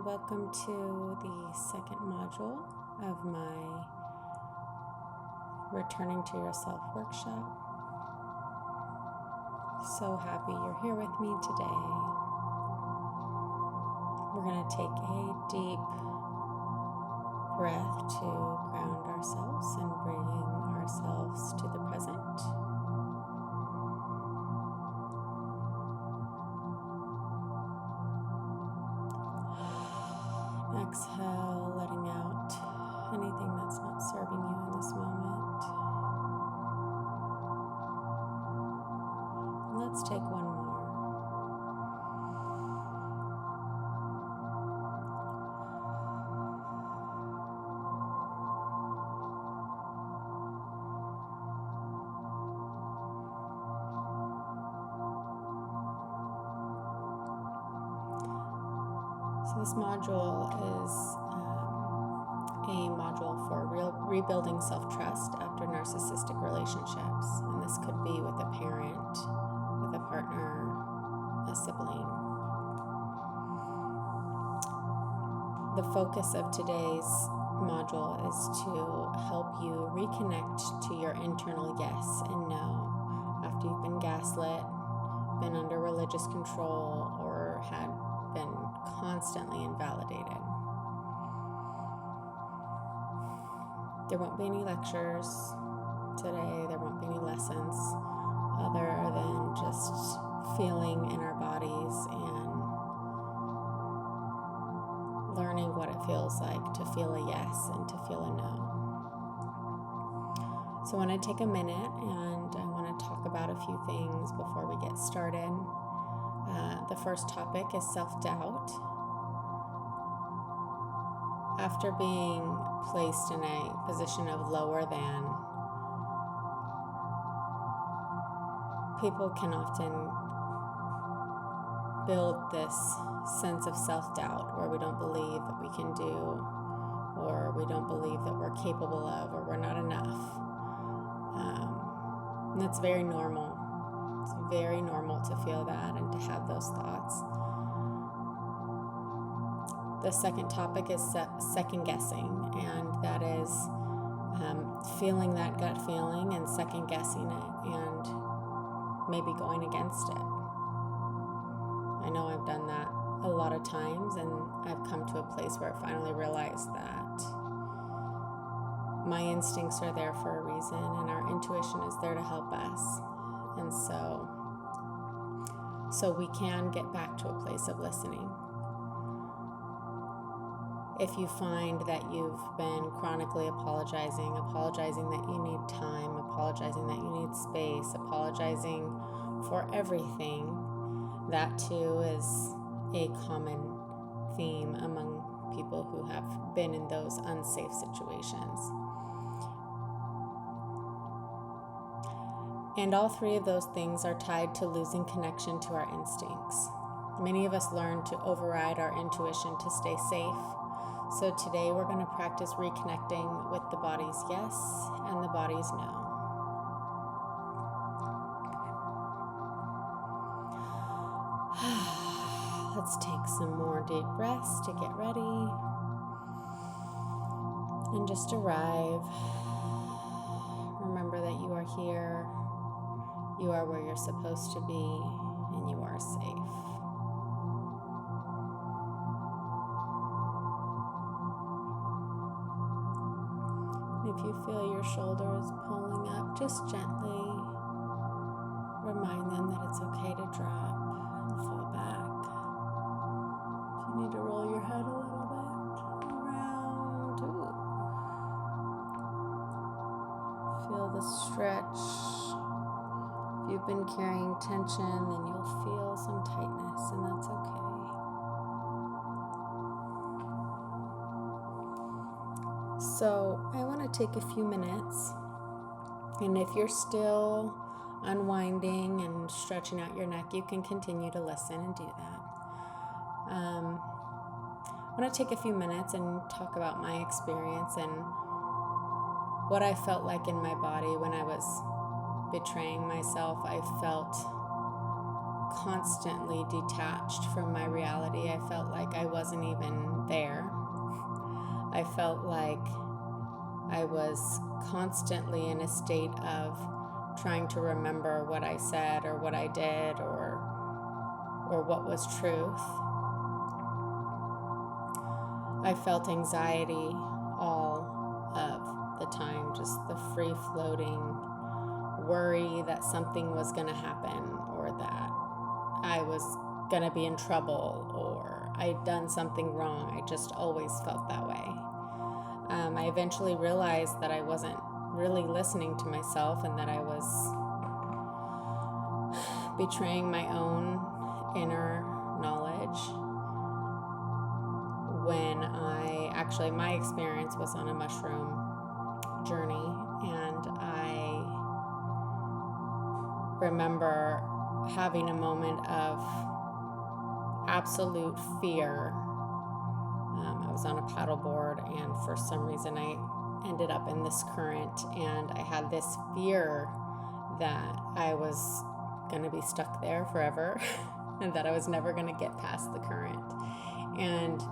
and welcome to the second module of my Returning to Yourself workshop. So happy you're here with me today. We're going to take a deep breath to ground ourselves and bring ourselves to the present. Exhale, letting out anything that's not serving you in this moment. And let's take one more. So this module is a module for rebuilding self-trust after narcissistic relationships. And this could be with a parent, with a partner, a sibling. The focus of today's module is to help you reconnect to your internal yes and no after you've been gaslit, been under religious control, or had been constantly invalidated. There won't be any lectures today, there won't be any lessons other than just feeling in our bodies and learning what it feels like to feel a yes and to feel a no. So I want to take a minute and I want to talk about a few things before we get started. The first topic is self-doubt. After being placed in a position of lower than, people can often build this sense of self-doubt where we don't believe that we can do, or we don't believe that we're capable of, or we're not enough. And that's very normal. It's very normal to feel that and to have those thoughts. The second topic is second guessing, and that is feeling that gut feeling and second guessing it and maybe going against it. I know I've done that a lot of times, and I've come to a place where I finally realized that my instincts are there for a reason and our intuition is there to help us. And so we can get back to a place of listening. If you find that you've been chronically apologizing that you need time, apologizing that you need space, apologizing for everything, that too is a common theme among people who have been in those unsafe situations. And all three of those things are tied to losing connection to our instincts. Many of us learn to override our intuition to stay safe. So today we're going to practice reconnecting with the body's yes and the body's no. Let's take some more deep breaths to get ready. And just arrive. Remember that you are here. You are where you're supposed to be, and you are safe. If you feel your shoulders pulling up, just gently remind them that it's okay to drop and fall back. If you need to roll your head a little bit around, feel the stretch. If you've been carrying tension, then you'll feel some tightness, and that's okay. So I want to take a few minutes, and if you're still unwinding and stretching out your neck, you can continue to listen and do that. I want to take a few minutes and talk about my experience and what I felt like in my body when I was betraying myself. I felt constantly detached from my reality. I felt like I wasn't even there. I felt like I was constantly in a state of trying to remember what I said or what I did or what was truth. I felt anxiety all of the time, just the free-floating worry that something was going to happen, or that I was going to be in trouble, or I'd done something wrong. I just always felt that way. I eventually realized that I wasn't really listening to myself and that I was betraying my own inner knowledge when my experience was on a mushroom journey, and I remember having a moment of absolute fear. I was on a paddleboard, and for some reason I ended up in this current, and I had this fear that I was going to be stuck there forever and that I was never going to get past the current. And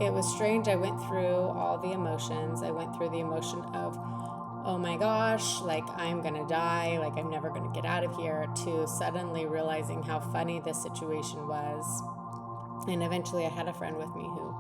it was strange. I went through all the emotions. I went through the emotion of, oh my gosh, like I'm going to die, like I'm never going to get out of here, to suddenly realizing how funny this situation was. And eventually I had a friend with me who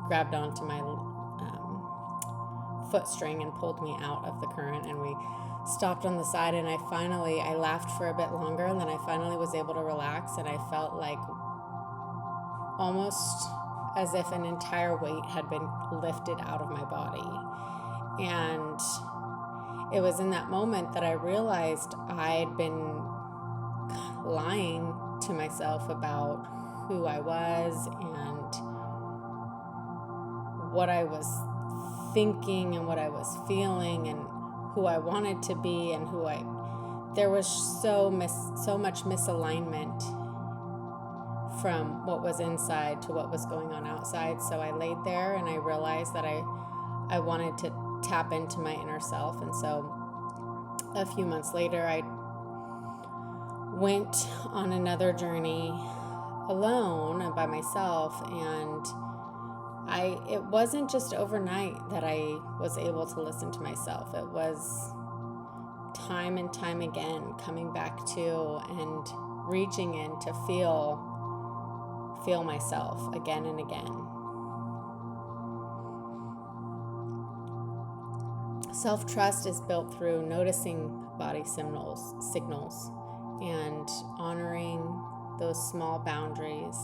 grabbed onto my foot string and pulled me out of the current, and we stopped on the side, and I laughed for a bit longer, and then I finally was able to relax, and I felt like almost as if an entire weight had been lifted out of my body. And it was in that moment that I realized I'd been lying to myself about who I was and what I was thinking and what I was feeling and who I wanted to be and there was so much misalignment from what was inside to what was going on outside. So I laid there and I realized that I wanted to tap into my inner self. And so a few months later, I went on another journey alone and by myself, and it wasn't just overnight that I was able to listen to myself. It was time and time again coming back to and reaching in to feel myself again and again. Self-trust is built through noticing body signals and honoring those small boundaries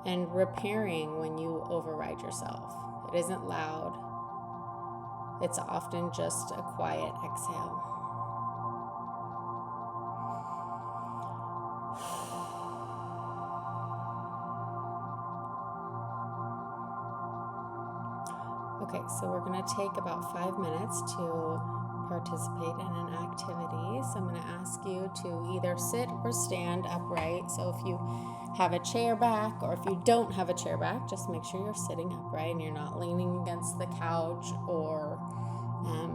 and repairing when you override yourself. It isn't loud. It's often just a quiet exhale. Okay, so we're going to take about 5 minutes to participate in an activity. So I'm going to ask you to either sit or stand upright. So if you have a chair back, or if you don't have a chair back, just make sure you're sitting upright and you're not leaning against the couch or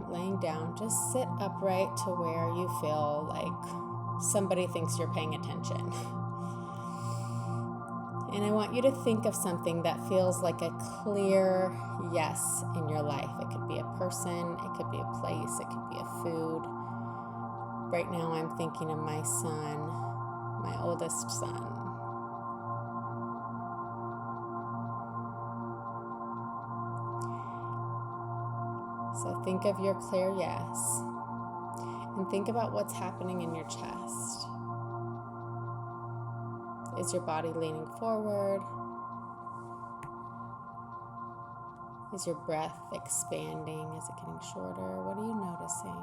laying down. Just sit upright to where you feel like somebody thinks you're paying attention. And I want you to think of something that feels like a clear yes in your life. It could be a person, it could be a place, it could be a food. Right now I'm thinking of my son, my oldest son. So think of your clear yes, and think about what's happening in your chest. Is your body leaning forward? Is your breath expanding? Is it getting shorter? What are you noticing?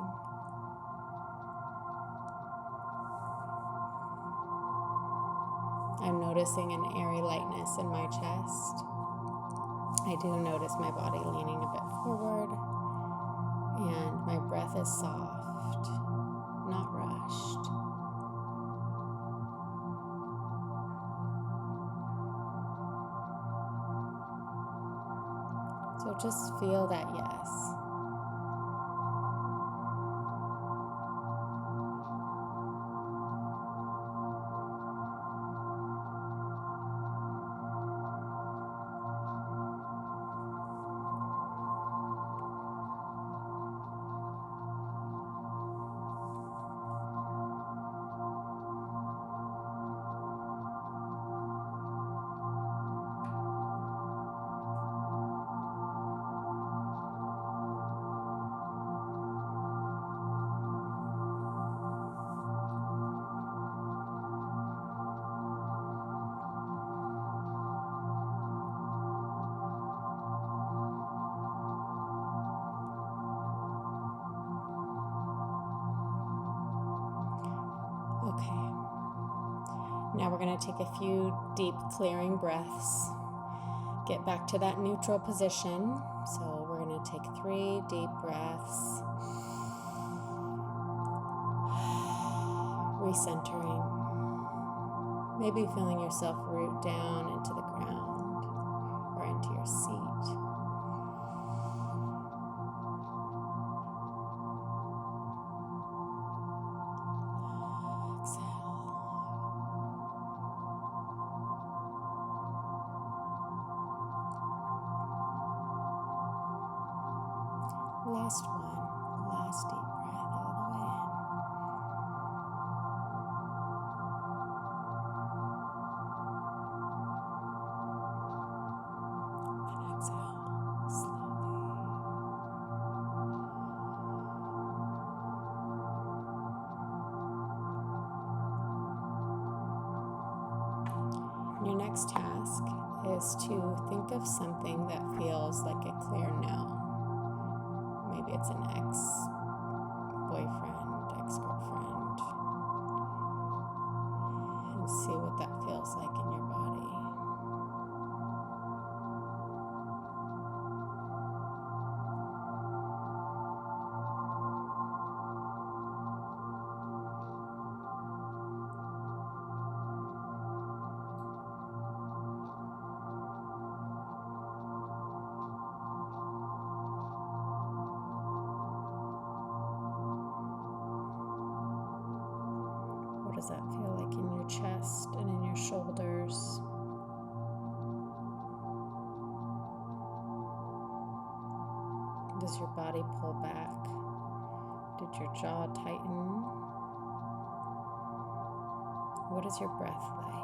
I'm noticing an airy lightness in my chest. I do notice my body leaning a bit forward, and my breath is soft, not rushed. So just feel that yes. Now we're going to take a few deep clearing breaths. Get back to that neutral position. So we're going to take 3 deep breaths. Recentering. Maybe feeling yourself root down into the ground or into your seat. Last one, last deep breath all the way in. And exhale slowly. Your next task is to think of something that feels like a clear no. Maybe it's an ex-boyfriend, ex-girlfriend, and see what that feels like in your body. What does that feel like in your chest and in your shoulders? Does your body pull back? Did your jaw tighten? What is your breath like?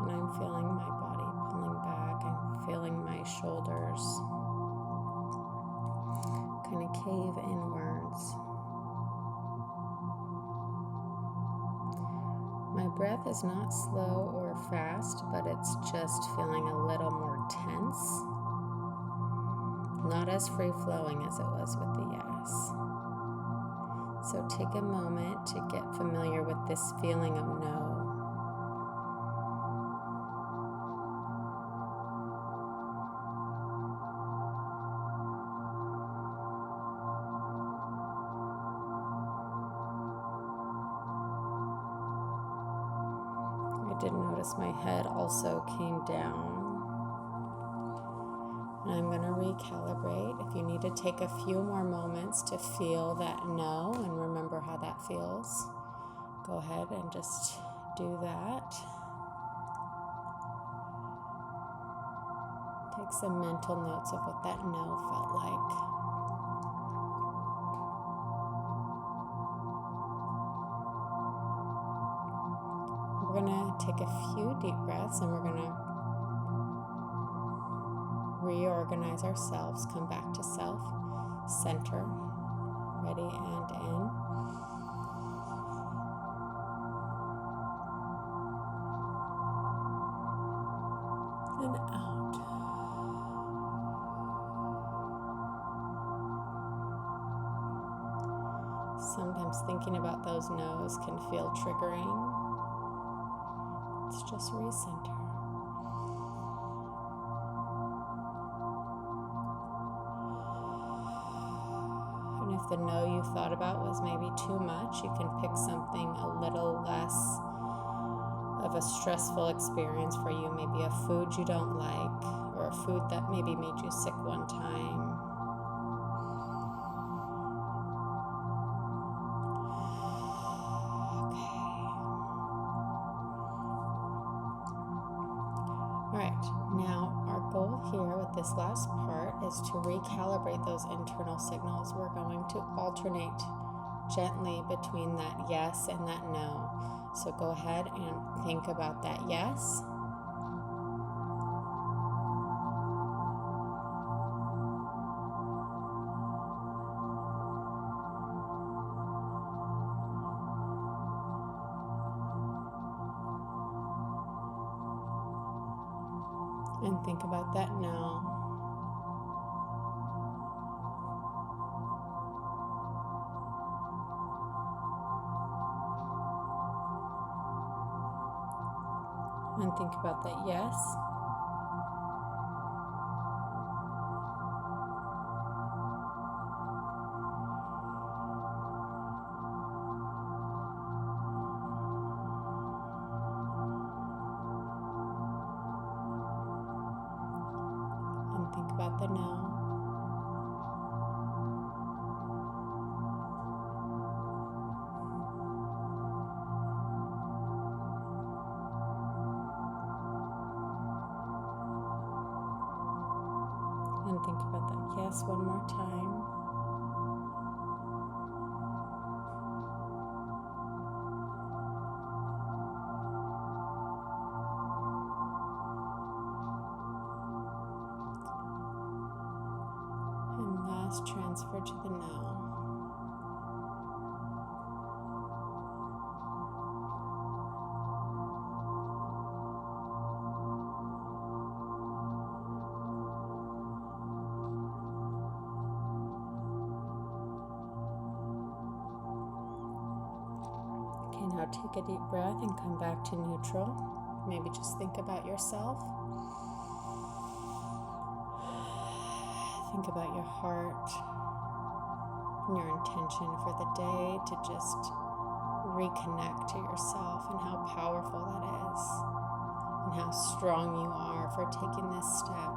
And I'm feeling my body pulling back. I'm feeling my shoulders kind of cave inwards. My breath is not slow or fast, but it's just feeling a little more tense. Not as free-flowing as it was with the yes. So take a moment to get familiar with this feeling of no. I did notice my head also came down. And I'm going to recalibrate. If you need to take a few more moments to feel that no and remember how that feels, go ahead and just do that. Take some mental notes of what that no felt like. We're going to take a few deep breaths and we're going to reorganize ourselves, come back to self, center, ready and in. And out. Sometimes thinking about those no's can feel triggering. Let's just recenter. And if the no you thought about was maybe too much, you can pick something a little less of a stressful experience for you. Maybe a food you don't like, or a food that maybe made you sick one time. Now, our goal here with this last part is to recalibrate those internal signals. We're going to alternate gently between that yes and that no. So go ahead and think about that yes. And think about that now. And think about that yes. And think about the no. And think about that yes one more time. And last, transfer to the no. Now take a deep breath and come back to neutral. Maybe just think about yourself. Think about your heart and your intention for the day to just reconnect to yourself and how powerful that is and how strong you are for taking this step.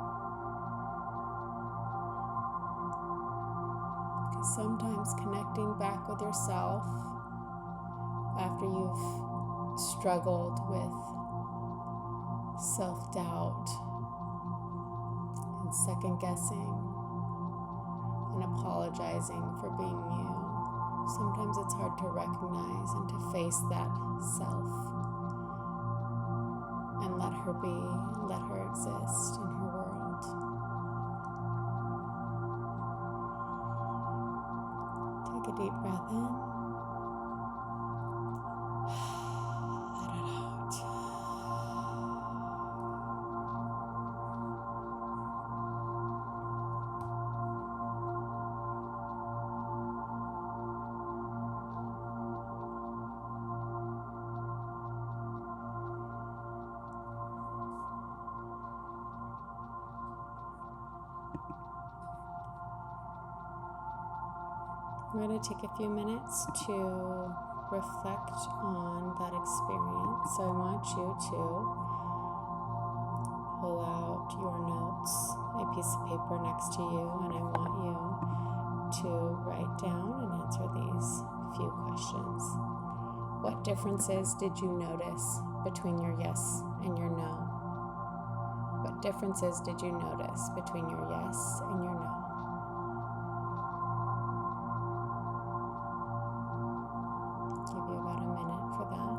Because sometimes connecting back with yourself after you've struggled with self-doubt and second-guessing and apologizing for being you, sometimes it's hard to recognize and to face that self and let her be, let her exist in her world. Take a deep breath in. I'm going to take a few minutes to reflect on that experience. So I want you to pull out your notes, a piece of paper next to you, and I want you to write down and answer these few questions. What differences did you notice between your yes and your no? What differences did you notice between your yes and your no? Give you about a minute for that.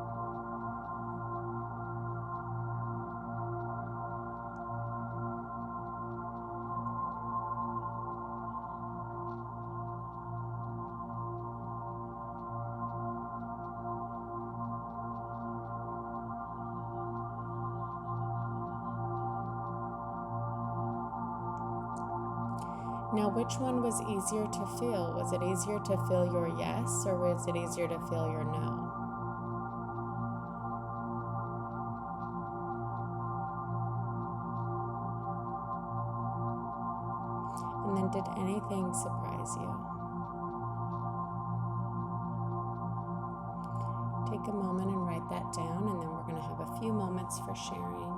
Now, which one was easier to feel? Was it easier to feel your yes, or was it easier to feel your no? And then did anything surprise you? Take a moment and write that down, and then we're going to have a few moments for sharing.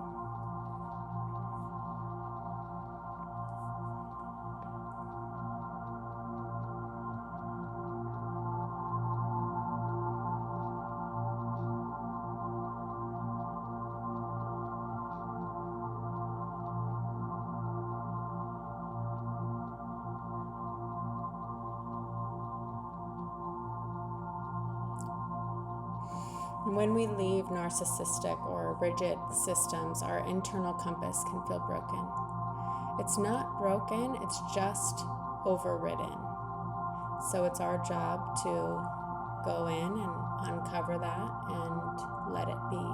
When we leave narcissistic or rigid systems, our internal compass can feel broken. It's not broken, it's just overridden. So it's our job to go in and uncover that and let it be.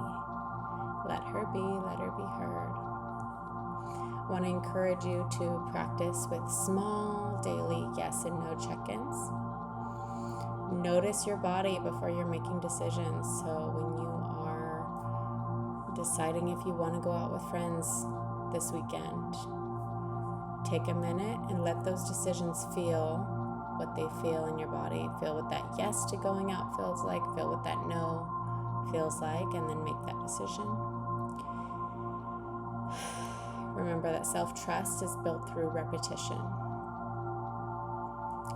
Let her be, let her be heard. want to encourage you to practice with small daily yes and no check-ins. Notice your body before you're making decisions. So when you are deciding if you want to go out with friends this weekend, take a minute and let those decisions feel what they feel in your body. Feel what that yes to going out feels like. Feel what that no feels like, and then make that decision. Remember that self-trust is built through repetition.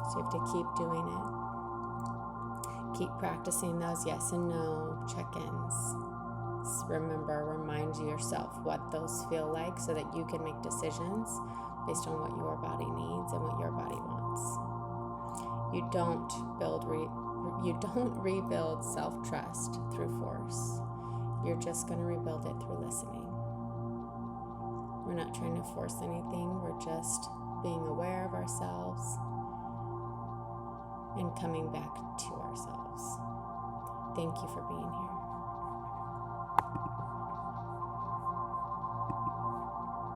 So you have to keep doing it. Keep practicing those yes and no check-ins. Remember, remind yourself what those feel like so that you can make decisions based on what your body needs and what your body wants. You don't rebuild self-trust through force. You're just going to rebuild it through listening. We're not trying to force anything. We're just being aware of ourselves and coming back to ourselves. Thank you for being here.